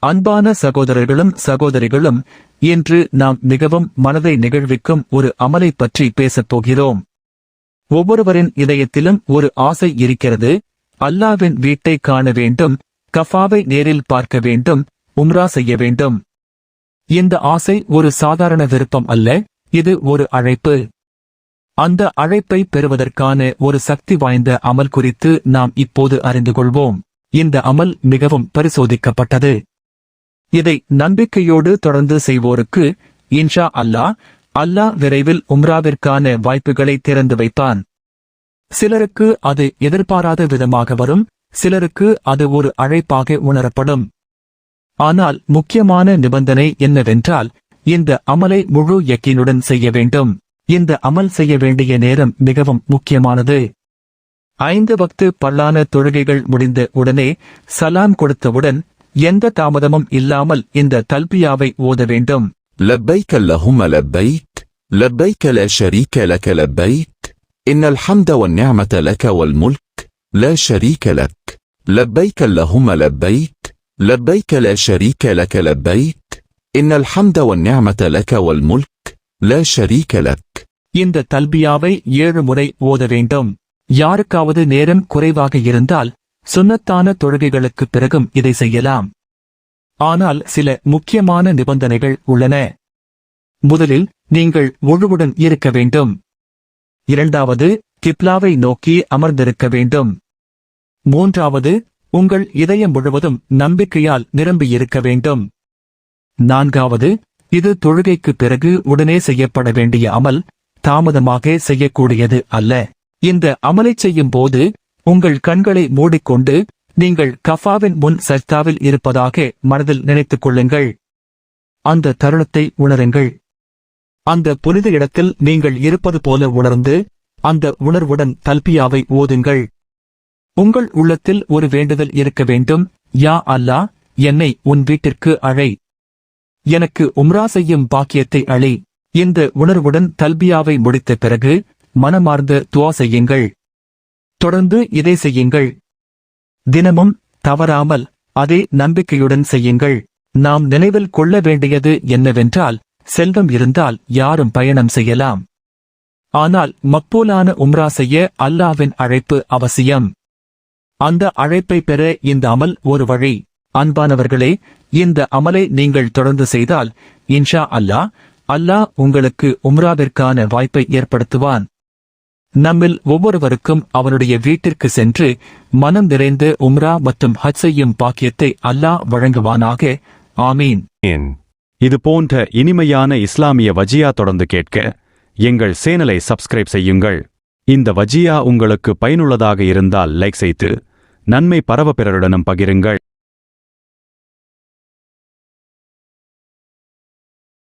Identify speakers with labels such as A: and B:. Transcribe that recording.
A: அன்பான சகோதரர்களும் சகோதரிகளும், இன்று நாம் மிகவும் மனதை நிகழ்விக்கும் ஒரு அமலை பற்றி பேசப் போகிறோம். ஒவ்வொருவரின் இதயத்திலும் ஒரு ஆசை இருக்கிறது. அல்லாஹ்வின் வீட்டை காண வேண்டும், கஃபாவை நேரில் பார்க்க வேண்டும், உம்ரா செய்ய வேண்டும். இந்த ஆசை ஒரு சாதாரண விருப்பம் அல்ல, இது ஒரு அழைப்பு. அந்த அழைப்பை பெறுவதற்கான ஒரு சக்தி வாய்ந்த அமல் குறித்து நாம் இப்போது அறிந்து கொள்வோம். இந்த அமல் மிகவும் பரிசோதிக்கப்பட்டது. இதை நம்பிக்கையோடு தொடர்ந்து செய்வோருக்கு இன்ஷா அல்லாஹ் விரைவில் உம்ராவிற்கான வாய்ப்புகளை திறந்து வைப்பான். சிலருக்கு அது எதிர்பாராத விதமாக வரும், சிலருக்கு அது ஒரு அழைப்பாக உணரப்படும். ஆனால் முக்கியமான நிபந்தனை என்னவென்றால், இந்த அமலை முழு யக்கீனுடன் செய்ய வேண்டும். இந்த அமல் செய்ய வேண்டிய நேரம் மிகவும் முக்கியமானது. 5 வக்து பல்லான தொழுகைகள் முடிந்த உடனே சலாம் கொடுத்தவுடன் எந்த தாமதமும் இல்லாமல் இந்த தல்பியாவை ஓத வேண்டும்.
B: لبيك اللهم لبيك لبيك لا شريك لك لبيك إن الحمد والنعمة لك والملك لا شريك لك لبيك اللهم لبيك لبيك لا شريك لك لبيك إن الحمد والنعمة لك والملك لا شريك لك.
A: இந்த தல்பியாவை 7 முறை ஓத வேண்டும். யாருக்காவது நேரம் குறைவாக இருந்தால் சுன்னத்தான தொழுகைகளுக்கு பிறகும் இதை செய்யலாம். ஆனால் சில முக்கியமான நிபந்தனைகள் உள்ளன. முதலில் நீங்கள் ஒழுவுடன் இருக்க வேண்டும். இரண்டாவது, கிப்லாவை நோக்கி அமர்ந்திருக்க வேண்டும். மூன்றாவது, உங்கள் இதயம் முழுவதும் நம்பிக்கையால் நிரம்பியிருக்க வேண்டும். நான்காவது, இது தொழுகைக்கு பிறகு உடனே செய்யப்பட வேண்டிய அமல், தாமதமாக செய்யக்கூடியது அல்ல. இந்த அமலைச் செய்யும் போது உங்கள் கண்களை மூடிக்கொண்டு நீங்கள் கஃபாவின் முன் சஜ்தாவில் இருப்பதாக மனதில் நினைத்துக் கொள்ளுங்கள். அந்த தருணத்தை உணருங்கள். அந்த புனித இடத்தில் நீங்கள் இருப்பது போல உணர்ந்து அந்த உணர்வுடன் தல்பியாவை ஓதுங்கள். உங்கள் உள்ளத்தில் ஒரு வேண்டுதல் இருக்க வேண்டும். யா அல்லாஹ், என்னை உன் வீட்டிற்கு அழை, எனக்கு உம்ரா செய்யும் பாக்கியத்தை அழி. இந்த உணர்வுடன் தல்பியாவை முடித்த பிறகு மனமார்ந்த துஆ செய்யுங்கள். தொடர்ந்து இதை செய்யுங்கள். தினமும் தவறாமல் அதே நம்பிக்கையுடன் செய்யுங்கள். நாம் நினைவில் கொள்ள வேண்டியது என்னவென்றால், செல்வம் இருந்தால் யாரும் பயணம் செய்யலாம். ஆனால் மக்பூலான உம்ரா செய்ய அல்லாஹ்வின் அழைப்பு அவசியம். அந்த அழைப்பை பெற இந்த அமல் ஒரு வழி. அன்பானவர்களே, இந்த அமலை நீங்கள் தொடர்ந்து செய்தால் இன்ஷா அல்லாஹ் உங்களுக்கு உம்ராவிற்கான வாய்ப்பை ஏற்படுத்துவான். நம்மில் ஒவ்வொருவருக்கும் அவனுடைய வீட்டிற்கு சென்று மனம் நிறைந்து உம்ரா மற்றும் ஹஜ் செய்யும் பாக்கியத்தை அல்லாஹ் வழங்குவானாக. ஆமீன்.
C: இது போன்ற இனிமையான இஸ்லாமிய வஜியா தொடர்ந்து கேட்க எங்கள் சேனலை சப்ஸ்கிரைப் செய்யுங்கள். இந்த வஜியா உங்களுக்கு பயனுள்ளதாக இருந்தால் லைக் செய்து நன்மை பரவ பிறருடனும் பகிருங்கள்.